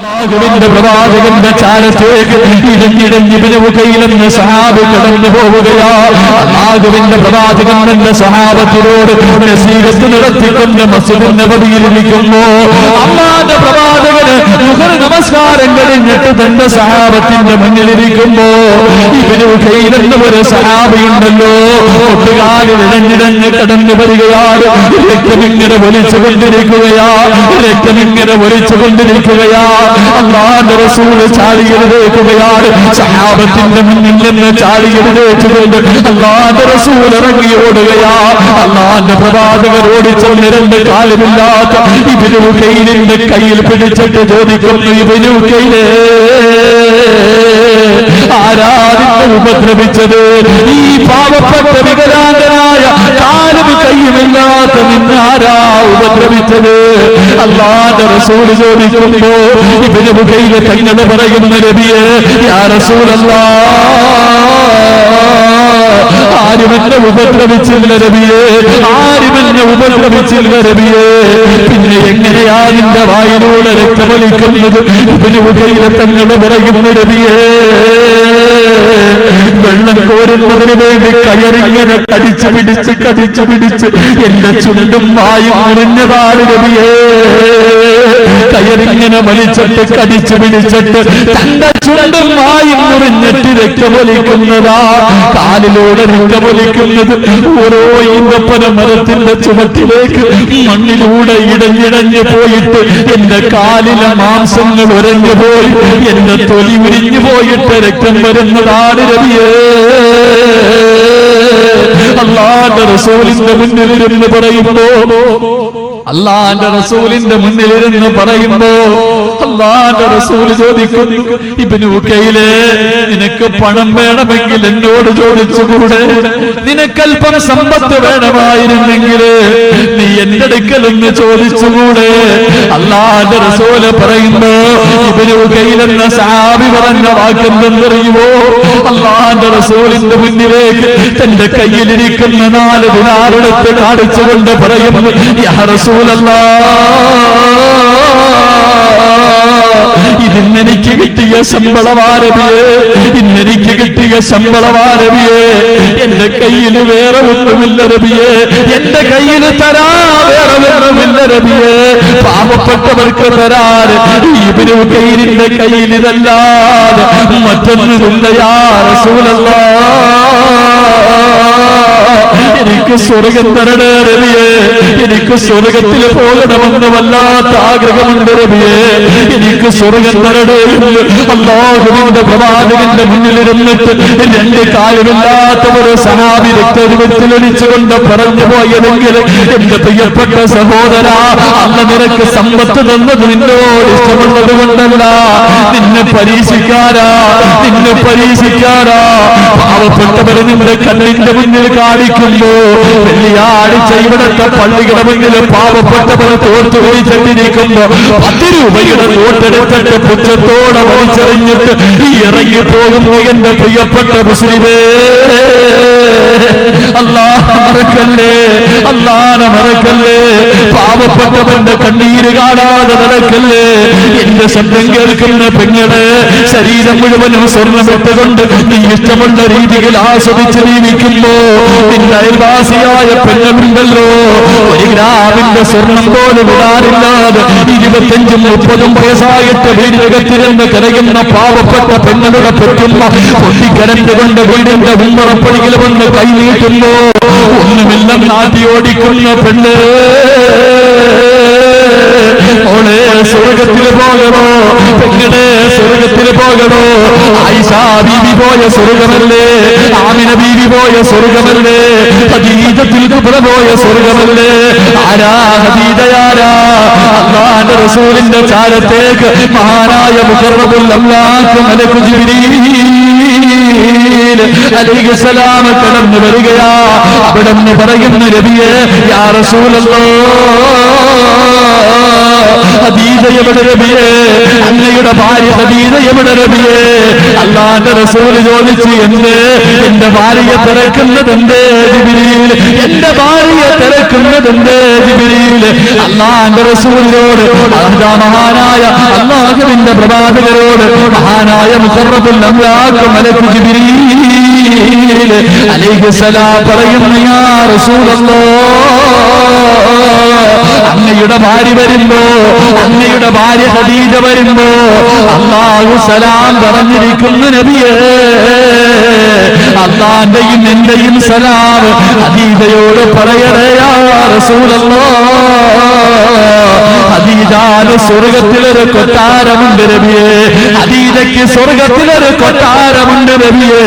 അല്ലാഹുവിന്റെ പ്രവാചകന്റെ ചാരത്തേക്ക് ഇടഞ്ഞിടഞ്ഞ് ബിനുകയിലെന്ന് സഹാബി കടന്നു പോവുകയാ. അല്ലാഹുവിന്റെ പ്രവാചകൻ എന്ന സഹാബത്തിനോട് നസീഹത്ത് നടത്തിക്കൊണ്ട് മസ്ജിദ് നബവിയിലിരിക്കുന്നു. അല്ലാഹുവിന്റെ പ്രവാചകന് ദുഹർ നമസ്കാരം കഴിഞ്ഞിട്ട് തന്റെ സഹാബത്തിന്റെ മുന്നിലിരിക്കുമ്പോ ബിനുകയിലെന്ന ഒരു സഹാബിയുണ്ടല്ലോ, ഒട്ടുകാലിൽ ഇടഞ്ഞിടഞ്ഞ് കടന്നു വരികയാണ്. രക്തമിങ്ങനെ വലിച്ചുകൊണ്ടിരിക്കുകയാ, രക്തമിങ്ങനെ വലിച്ചുകൊണ്ടിരിക്കുകയാ. അല്ലാഹുവിന്റെ റസൂൽ ചാടിയെഴുന്നേൽക്കുകയാണ്. സഹാബത്തിന്റെ മുന്നിൽ നിന്ന് ചാടിയെഴുന്നേറ്റുകൊണ്ട് അല്ലാഹുവിന്റെ റസൂൽ ഇറങ്ങി ഓടുകയാ. അല്ലാഹുവിന്റെ പ്രവാചകർ ഓടിച്ചൊന്ന് രണ്ട് കാലുമില്ലാത്ത ഇബ്നു ഉകൈലിന്റെ കയ്യിൽ പിടിച്ചിട്ട് ചോദിക്കുന്നു, ഇബ്നു ഉകൈലേ, ആരാധിനെ ഉപദ്രവിച്ചത്? ഈ പാവപ്പെട്ട വികലാംഗനായ കാലും കയ്യുമില്ലാത്ത നിന്നാരാ ഉപദ്രവിച്ചത്? അല്ലാഹുവിന്റെ റസൂൽ ചോദിക്കുമ്പോ ഇബ്നു ഉകൈല തങ്ങൾ പറയുന്ന, നബിയേ, യാ റസൂലല്ലാഹ്, ആരുമെന്നെ ഉപദ്രവിച്ചില്ല നബിയേ, ആരുമെന്നെ ഉപദ്രവിച്ചില്ല നബിയേ. പിന്നെ എങ്ങനെയാ നിന്റെ വായിലൂടെ രക്തമൊലിക്കുന്നത്? ഇബ്നു ഉകൈല തങ്ങൾ പറയുന്ന, നബിയേ, വെള്ളം കോരുന്നതിന് വേണ്ടി കയറിങ്ങനെ കടിച്ചു പിടിച്ച് എന്റെ ചുണ്ടും വായും മുറിഞ്ഞതാണ് നബിയേ. കയറിങ്ങനെ വലിച്ചിട്ട് കടിച്ചു പിടിച്ചിട്ട് തന്റെ ചുണ്ടും വായും മുറിഞ്ഞിട്ട് രക്തമൊലിക്കുന്നതാ. കാലിലൂടെ രക്തമൊലിക്കുന്നത് ഓരോ ഈന്തപ്പന മരത്തിന്റെ ചുവട്ടിലേക്ക് മണ്ണിലൂടെ ഇടഞ്ഞിടഞ്ഞു പോയിട്ട് എന്റെ കാലിലെ മാംസങ്ങൾ ഉരഞ്ഞു പോയി, എന്റെ തൊലി ഉരിഞ്ഞു പോയിട്ട് രക്തം വരുന്നതാണ് നബിയേ. അല്ലാഹുവിന്റെ റസൂലിന്റെ മുന്നിലിരുന്ന് പറയുമ്പോ, അല്ലാഹുവിന്റെ റസൂലിന്റെ മുന്നിലിരുന്ന് പറയുമ്പോ അല്ലാഹുവിന്റെ റസൂൽ ചോദിക്കുന്നു, ഇബ്നു ഉകൈലേ, നിനക്ക് പണം വേണമെങ്കിൽ എന്നോട് ചോദിച്ചുകൂടെ? നിനക്കല്പം സമ്പത്ത് വേണമായിരുന്നെങ്കിൽ നീ എന്റെ അടുക്കൽ ഒന്ന് ചോദിച്ചുകൂടെ? അല്ലാഹുവിന്റെ റസൂൽ പറയുമ്പോ ഇബ്നു ഉകൈല എന്ന സഹാബി പറഞ്ഞ വാക്കെന്തെന്നറിയുമോ? അല്ലാഹുവിന്റെ റസൂലിന്റെ മുന്നിലേക്ക് തന്റെ കയ്യിലിരിക്കുന്ന 4 ദിനാറെടുത്ത് കാണിച്ചുകൊണ്ട് പറയുന്നു, യാ റസൂലല്ലാഹ്, ഇന്നെനിക്ക് കിട്ടിയ ശമ്പളവാരവിയേ, ഇന്നെനിക്ക് കിട്ടിയ ശമ്പളവാരവിയേ. എന്റെ കയ്യിൽ വേറെ ഒന്നുമില്ല നബിയേ, എന്റെ കയ്യിൽ തരാ വേറെ വേറെമില്ല നബിയേ. പാവപ്പെട്ടവർക്ക് തരാൻ ഇബ്നു ഉകൈലിന്റെ കയ്യിൽ ഇതല്ലാതെ മറ്റൊന്നുമില്ല യാ റസൂലല്ലാഹ്. എനിക്ക് സ്വർഗം തരണേ നബിയേ, എനിക്ക് സ്വർഗത്തിൽ പോകണമെന്ന് വല്ലാത്ത ആഗ്രഹമുണ്ട് നബിയേ, എനിക്ക് സ്വർഗം തരണേ. അല്ലാഹുവിന്റെ പ്രവാചകന്റെ മുന്നിലിരുന്നിട്ട് 2 കാലുമില്ലാത്ത ഒരു സഹാബി രക്തരൂപത്തിലൊലിച്ചുകൊണ്ട് പറഞ്ഞു പോയതെങ്കിൽ, എന്റെ പ്രിയപ്പെട്ട സഹോദര, അല്ല നിനക്ക് സമ്പത്ത് തന്നത് നിന്നോട് ഇഷ്ടമുള്ളത് കൊണ്ടല്ല, നിന്നെ പരീക്ഷിക്കാരാ, നിന്നെ പരീക്ഷിക്കാരാ. പാവപ്പെട്ടവരെ നിന്റെ കണ്ണിന്റെ മുന്നിൽ കാണിക്കുമ്പോ വെള്ളിയാഴ്ച ഇവിടത്തെ പള്ളികളുടെ മുന്നിൽ പാവപ്പെട്ടവർ തോർത്തു വലിച്ചെട്ടിരിക്കുമ്പോ 10 രൂപയുടെ നോട്ടെടുത്തിട്ട് പുച്ഛത്തോടെ വലിച്ചെറിഞ്ഞിട്ട് ഇറങ്ങി പോകുന്നു എന്റെ പ്രിയപ്പെട്ട മുസ്ലിമേ. അല്ലാഹ് മറക്കല്ലേ, അല്ലാഹനെ മറക്കല്ലേ. പാവപ്പെട്ടവന്റെ കണ്ണീര് കാണാതെ നടക്കല്ലേ. എന്റെ ശബ്ദം കേൾക്കുന്ന പെങ്ങളെ, ശരീരം മുഴുവനും സ്വർണ്ണമിട്ടുകൊണ്ട് നീ ഇഷ്ടമുള്ള രീതിയിൽ ആസ്വദിച്ച് ജീവിക്കുമ്പോ നിന്റെ അയൽവാസിയായ പെങ്ങളുണ്ടല്ലോ, 1 ഗ്രാമിന്റെ സ്വർണം പോലും ഇടാറില്ലാതെ 25-30 വയസ്സായിട്ട് വീടിനകത്തിരുന്ന് കരയുന്ന പാവപ്പെട്ട പെണ്ണുകളുടെ പെറ്റുമ്മ പൊട്ടിക്കരണ്ടുകൊണ്ട് വീടിന്റെ ഉമ്മറപ്പടിയിൽ വന്ന് കൈ നീട്ടുമ്പോ ഒന്നുമില്ല നാട്ടി ഓടിക്കുന്ന പെണ്ണ്, ഓളെ സ്വർഗത്തിൽ പോകണോ? പെങ്ങളെ സ്വർഗത്തിൽ പോകണോ? ആയിഷാ ബീവി പോയ സ്വർഗമല്ലേ? ആമിന ബീവി പോയ സ്വർഗമല്ലേ? ഖദീജത്തുൽ കുബ്ര പോയ സ്വർഗമല്ലേ? ആരാ ഖദീജയാരാ? അല്ലാഹുവിന്റെ റസൂലിന്റെ ചാരത്തേക്ക് മഹാനായ മുഖറബുൽ അംലാഖ് മലക്കു ജിബ്രീൽ അലൈഹിസ്സലാം കടന്നു വരികയാ. അവിടെന്ന് പറയുന്ന നബിയേ, യാ റസൂലല്ലാഹ്, ഖദീജ എവിടെ നബിയേ? അങ്ങ് അങ്ങയുടെ ഭാര്യ ഖദീജ എവിടെ നബിയേ? അല്ലാഹുവിന്റെ റസൂൽ ചോദിച്ചു, എന്റെ ഭാര്യയെ തിരക്കുന്നതെന്തേ ജിബ്രീൽ? എന്റെ ഭാര്യയെ തിരക്കുന്നതെന്തേ ജിബ്രീൽ? അല്ലാഹുവിന്റെ റസൂലിനോട് മഹാനായ അല്ലാഹുവിന്റെ പ്രവാചകരോട് മഹാനായ മുഖറബുൽ അംലാഖ് മലക്ക് ജിബ്രീൽ അലൈഹിസ്സലാം പറയുന്നു, യാ റസൂലല്ലാഹ്, അങ്ങയുടെ ഭാര്യ വരുമ്പോ, അങ്ങയുടെ ഭാര്യ ഖദീജ വരുമ്പോ അല്ലാഹു സലാം പറഞ്ഞിരിക്കുന്നു നബിയേ. അല്ലാഹുവിന്റെയും എന്റെയും സലാം ഖദീജയോട് പറയണേ യാ റസൂലല്ലാഹ്. ഖദീജാന് സ്വർഗത്തിലൊരു കൊട്ടാരമുണ്ട് നബിയേ. ഖദീജയ്ക്ക് സ്വർഗത്തിലൊരു കൊട്ടാരമുണ്ട് നബിയേ.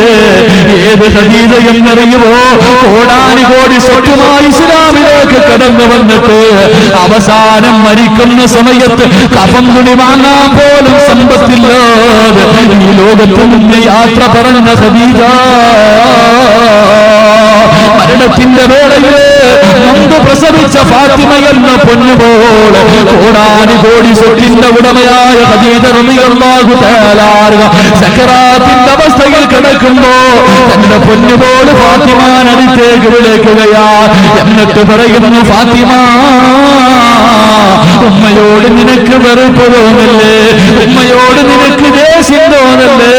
ഏത് ഖദീജ എന്നറിയുമോ? കോടാനുകോടി സ്വത്തുമായി ഇസ്ലാമിലേക്ക് കടന്നു വന്നിട്ട് അവസാനം മരിക്കുന്ന സമയത്ത് കഫൻ തുണി വാങ്ങാൻ പോലും സമ്പത്തില്ലാതെ ഈ ലോകത്ത് നിന്ന് യാത്ര പറഞ്ഞ ഖദീജ. മരണത്തിന്റെ വേളയില് മുമ്പ് പ്രസവിച്ച ഫാത്തിമ എന്ന പൊന്നുപോലെ കോടാനുകോടി സ്വത്തിന്റെ ഉടമയായ ഖദീജ റളിയല്ലാഹു തആല സക്കറാത്തിന്റെ അവസ്ഥയിൽ കിടക്കുമ്പോ തന്റെ പൊന്നുപോലെ ഫാത്തിമാൻ അടുത്തേക്ക് വിളിക്കുകയാ. എന്നിട്ട് പറയുന്നു, ഫാത്തിമ, ഉമ്മയോട് നിനക്ക് വെറുപ്പ് തോന്നല്ലേ? ഉമ്മയോട് നിനക്ക് ദേഷ്യം തോന്നല്ലേ?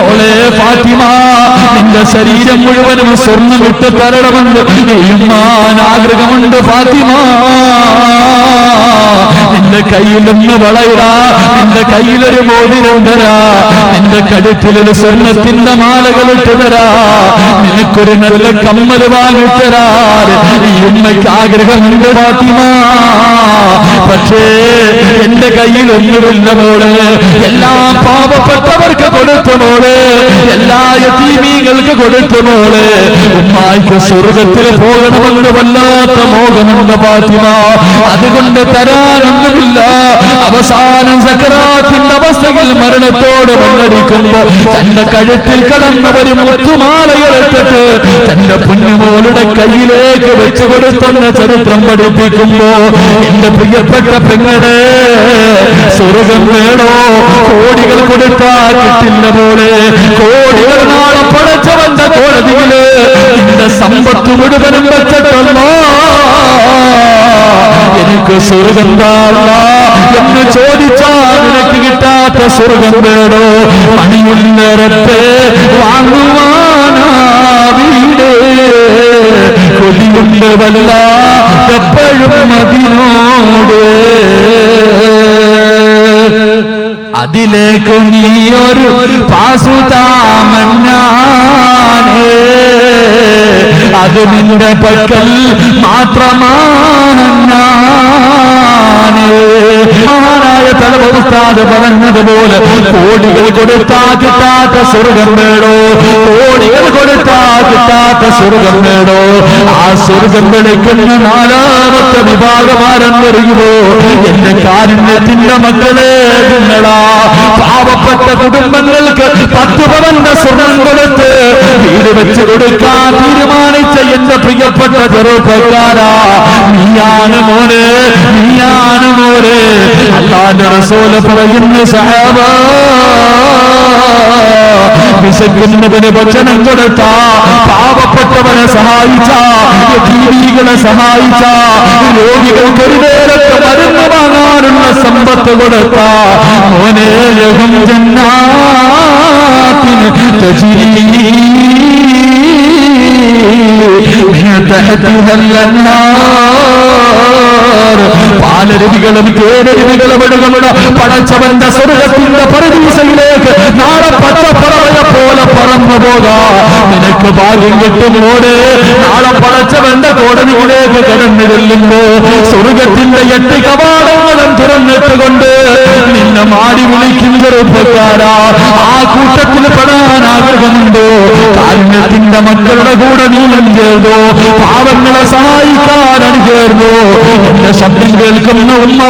ഓളെ ഫാത്തിമ, നിന്റെ ശരീരം മുഴുവനും സ്വർണ്ണം ഇട്ട് തരണമെന്ന് ഉമ്മാൻ ആഗ്രഹമുണ്ട് ഫാത്തിമ. നിന്റെ കയ്യിലൊന്ന് വളയിടാ, നിന്റെ കയ്യിലൊരു മോതിരം തരാ, നിന്റെ കഴുത്തിലൊരു സ്വർണത്തിന്റെ മാലകൾ ഇട്ട് തരാ, നിനക്കൊരു നല്ല കമ്മൽ വാങ്ങിത്തരാ. ഈ ഉമ്മയ്ക്ക് ആഗ്രഹമുണ്ട് ഫാത്തിമ. പക്ഷേ എന്റെ കയ്യിൽ ഒന്നുമില്ല മോള്. എല്ലാ പാവപ്പെട്ടവർക്ക് കൊടുത്തു മോള്, എല്ലാ യതീമീങ്ങൾക്ക് കൊടുത്തു മോള്. ഉമ്മായ്ക്ക് സ്വർഗത്തിൽ പോകണമെന്ന് വല്ലാത്ത മോഹമുണ്ട് ഫാത്തിമ. അതുകൊണ്ട് തരാനൊന്നുമില്ല. അവസാനം സക്കറാത്തിന്റെ അവസ്ഥയിൽ മരണത്തോട് മണ്ണടിക്കുമ്പോ തന്റെ കഴുത്തിൽ കടന്നവരും മുത്തുമാലയെടുത്തിട്ട് തന്റെ പൊന്നുമോളുടെ കയ്യിലേക്ക് വെച്ചു കൊടുത്തെന്ന ചരിത്രം പഠിപ്പിക്കുമ്പോ, എന്റെ പ്രിയപ്പെട്ട പെങ്ങളെ, സ്വർഗം വേണോ? കോടികൾ കൊടുത്താൽ കിട്ടില്ല പോലെ. കോടികൾ നാളെ പടച്ചവന്റെ കോടതിയില് നിന്റെ സമ്പത്ത് മുഴുവനും വെച്ചിട്ടല്ലോ എനിക്ക് സ്വർഗം താഴ എന്ന് ചോദിച്ചാൽ നിനക്ക് കിട്ടാത്ത സ്വർഗം വേണോ? മണിയുള്ളരത്തെ വാങ്ങുവാനാ വീട് കൊതിയുണ്ട് വല്ല എപ്പോഴും അതിനോട്. അതിലേക്ക് നീയൊരു പാസുതാമന്നാനേ, അത് നിന്റെ പക്കൽ മാത്രമാണ്. മഹാനായ തലവസ്ഥാത് പറഞ്ഞതുപോലെ കോടികൾ കൊടുത്താ കിട്ടാത്ത സ്വർഗം വേണോ? കോടികൾ കൊടുത്താ കിട്ടാത്ത സ്വർഗം വേണോ? ആ സ്വർഗം വിളിക്കുന്ന നാലാമത്തെ വിഭാഗമാരെന്നറിയുമോ? എന്റെ കാരുണ്യത്തിന്റെ മക്കളെ, നിങ്ങളാ പാവപ്പെട്ട കുടുംബങ്ങൾക്ക് 10 പവന്റെ സ്വർണം കൊടുത്ത് വീട് വെച്ച് കൊടുക്കാൻ തീരുമാനിച്ച എന്റെ പ്രിയപ്പെട്ട ചെറുപ്പക്കാരാ, നീയാണ് മോനെ, നീയാണ് മോനെ. അല്ലാഹുവിന്റെ റസൂൽ പറയുന്നു, സഹാബ, വിശക്കുന്നവന് ഭക്ഷണം കൊടുത്ത, പാവപ്പെട്ടവനെ സഹായിച്ച, യതീമികളെ സഹായിച്ച, രോഗികൾക്ക് ഒരു നേരത്തെ മരുന്ന് വാങ്ങാനുള്ള സമ്പത്ത് കൊടുത്ത മോനെ, ലഹും ജന്നാത്തിൻ തജ്രീ മിൻ തഹ്തിഹൽ അൻഹാർ, പാലരുവികളും തേരരുവികളും ഒഴുകുന്ന പടച്ചവന്റെ സ്വർഗത്തിന്റെ പരദീസയിലേക്ക് നാളെ പച്ചപ്പറവയെ പോലെ പറന്നു പോകാം. നിനക്ക് ഭാഗ്യം കിട്ടുമോടെ? നാളെ പടച്ചവന്റെ കോടതിയിലേക്ക് കടന്നു ചെല്ലുമ്പോ സ്വർഗത്തിന്റെ 8 കവാടങ്ങളും തുറന്നിട്ടുകൊണ്ട് നിന്നെ മാടി വിളിക്കും ചെറുപ്പക്കാരാ. ആ കൂട്ടത്തിൽ പെടാൻ ആഗ്രഹമുണ്ടോ? കാരുണ്യത്തിന്റെ മക്കളുടെ കൂടെ നീളം ചേർന്നോ? പാവങ്ങളെ സഹായിക്കാൻ അണിചേർന്നോ? എന്റെ ശബ്ദം കേൾക്കുന്ന ഉമ്മ,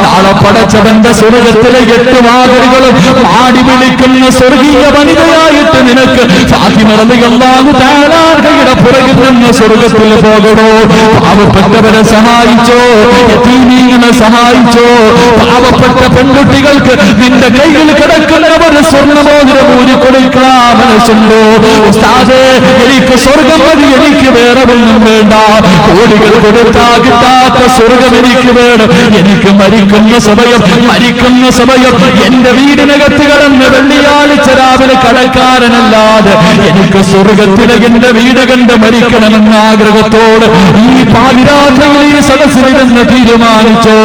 നാളെ പടച്ചവന്റെ സ്വർഗത്തിലെ 8 വാതിലുകളും മാടി വിളിക്കുന്ന സ്വർഗീയ വനിതയായിട്ട് നിനക്ക് ഫാത്തിമ റളിയല്ലാഹു തആല അൻഹയുടെ പുറകിൽ നിന്ന് സ്വർഗത്തിൽ പോകണോ? പാവപ്പെട്ടവരെ സഹായിച്ചോ, യതീമീങ്ങളെ സഹായിച്ചോ, പാവപ്പെട്ട പെൺകുട്ടികൾക്ക് നിന്റെ കയ്യിൽ കിടക്കുന്ന ഒരു സ്വർണ്ണമോതിരം ഊരി കൊടുക്കാൻ മനസ്സുണ്ടോ? ഉസ്താദേ, എനിക്ക് സ്വർഗം മതി, എനിക്ക് വേറെ ഒന്നും വേണ്ട. കോടികൾ കൊടുത്താ കിട്ടാത്ത സ്വർഗം എനിക്ക് വേണം. എനിക്ക് മരിക്കുന്ന സമയം എന്റെ വീടിനകത്ത് കിടന്ന് വെള്ളിയാഴ്ച രാവിലെ കടക്കാരനല്ലാതെ എനിക്ക് സ്വർഗത്തിലെ എന്റെ വീട് കണ്ട് മരിക്കണമെന്ന ആഗ്രഹത്തോട് ഈ പാതിരാത്രിയിൽ ഈ സദസ്സിലിരുന്ന് തീരുമാനിച്ചോ.